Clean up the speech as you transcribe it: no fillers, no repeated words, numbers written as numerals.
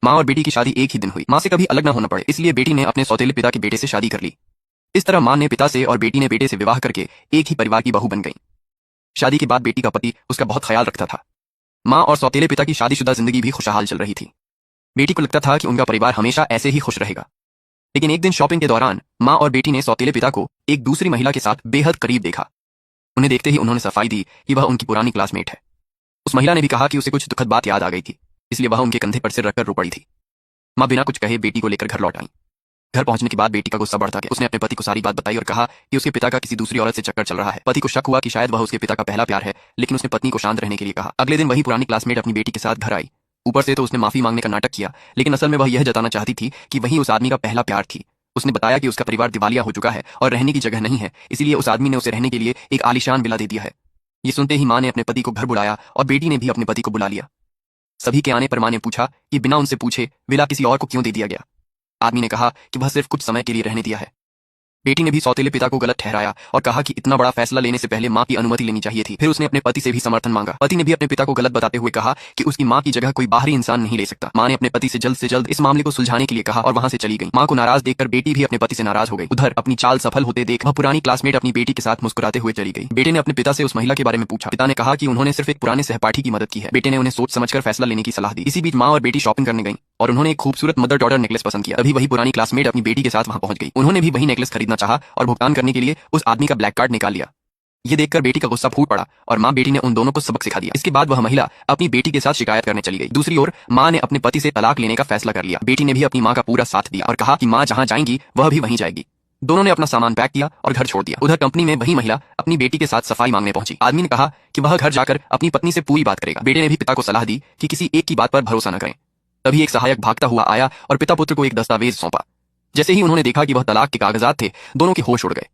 माँ और बेटी की शादी एक ही दिन हुई। माँ से कभी अलग न होना पड़े, इसलिए बेटी ने अपने सौतेले पिता के बेटे से शादी कर ली। इस तरह माँ ने पिता से और बेटी ने बेटे से विवाह करके एक ही परिवार की बहू बन गई। शादी के बाद बेटी का पति उसका बहुत ख्याल रखता था। माँ और सौतेले पिता की शादीशुदा जिंदगी भी खुशहाल चल रही थी। बेटी को लगता था कि उनका परिवार हमेशा ऐसे ही खुश रहेगा। लेकिन एक दिन शॉपिंग के दौरान माँ और बेटी ने सौतेले पिता को एक दूसरी महिला के साथ बेहद करीब देखा। उन्हें देखते ही उन्होंने सफाई दी कि वह उनकी पुरानी क्लासमेट है। उस महिला ने भी कहा कि उसे कुछ दुखद बात याद आ गई थी, इसलिए वह उनके कंधे पर सिर रखकर रो पड़ी थी। माँ बिना कुछ कहे बेटी को लेकर घर लौट आई। घर पहुंचने के बाद बेटी का गुस्सा बढ़ता गया। उसने अपने पति को सारी बात बताई और कहा कि उसके पिता का किसी दूसरी औरत से चक्कर चल रहा है। पति को शक हुआ कि शायद वह उसके पिता का पहला प्यार है, लेकिन उसने पत्नी को शांत रहने के लिए कहा। अगले दिन वही पुरानी क्लासमेट अपनी बेटी के साथ घर आई। ऊपर से तो उसने माफी मांगने का नाटक किया, लेकिन असल में वह यह जताना चाहती थी कि वही उस आदमी का पहला प्यार थी। उसने बताया कि उसका परिवार दिवालिया हो चुका है और रहने की जगह नहीं है, इसलिए उस आदमी ने उसे रहने के लिए एक आलीशान विला दे दिया है। ये सुनते ही माँ ने अपने पति को घर बुलाया और बेटी ने भी अपने पति को बुला लिया। सभी के आने पर माँ ने पूछा कि बिना उनसे पूछे विला किसी और को क्यों दे दिया गया। आदमी ने कहा कि वह सिर्फ कुछ समय के लिए रहने दिया है। बेटी ने भी सौतेले पिता को गलत ठहराया और कहा कि इतना बड़ा फैसला लेने से पहले माँ की अनुमति लेनी चाहिए थी। फिर उसने अपने पति से भी समर्थन मांगा। पति ने भी अपने पिता को गलत बताते हुए कहा कि उसकी माँ की जगह कोई बाहरी इंसान नहीं ले सकता। माँ ने अपने पति से जल्द इस मामले को सुलझाने के लिए कहा और वहां से चली गई। माँ को नाराज देखकर बेटी भी अपने पति से नाराज हो गई। उधर अपनी चाल सफल होते देख वह पुरानी क्लासमेट अपनी बेटी के साथ मुस्कुराते हुए चली गई। बेटे ने अपने पिता से उस महिला के बारे में पूछा। पिता ने कहा कि उन्होंने सिर्फ एक पुराने सहपाठी की मदद की है। बेटे ने उन्हें सोच समझकर फैसला लेने की सलाह दी। इसी बीच माँ और बेटी शॉपिंग करने गई और उन्होंने एक खूबसूरत मदर डॉटर नेकलेस पसंद किया। तभी वही पुरानी क्लासमेट अपनी बेटी के साथ वहां पहुंच गई। उन्होंने भी वही नेकलेस खरीदना चाहा और भुगतान करने के लिए उस आदमी का ब्लैक कार्ड निकाल लिया। ये देखकर बेटी का गुस्सा फूट पड़ा और माँ बेटी ने उन दोनों को सबक सिखा दिया। इसके बाद वह महिला अपनी बेटी के साथ शिकायत करने चली गई। दूसरी ओर माँ ने अपने पति से तलाक लेने का फैसला कर लिया। बेटी ने भी अपनी माँ का पूरा साथ दिया और कहा कि माँ जहाँ जाएंगी वह भी वहीं जाएगी। दोनों ने अपना सामान पैक किया और घर छोड़ दिया। उधर कंपनी में वही महिला अपनी बेटी के साथ सफाई मांगने पहुंची। आदमी ने कहा कि वह घर जाकर अपनी पत्नी से पूरी बात करेगा। बेटे ने भी पिता को सलाह दी कि किसी एक की बात पर भरोसा न करें। तभी एक सहायक भागता हुआ आया और पिता पुत्र को एक दस्तावेज सौंपा। जैसे ही उन्होंने देखा कि वह तलाक के कागजात थे, दोनों के होश उड़ गए।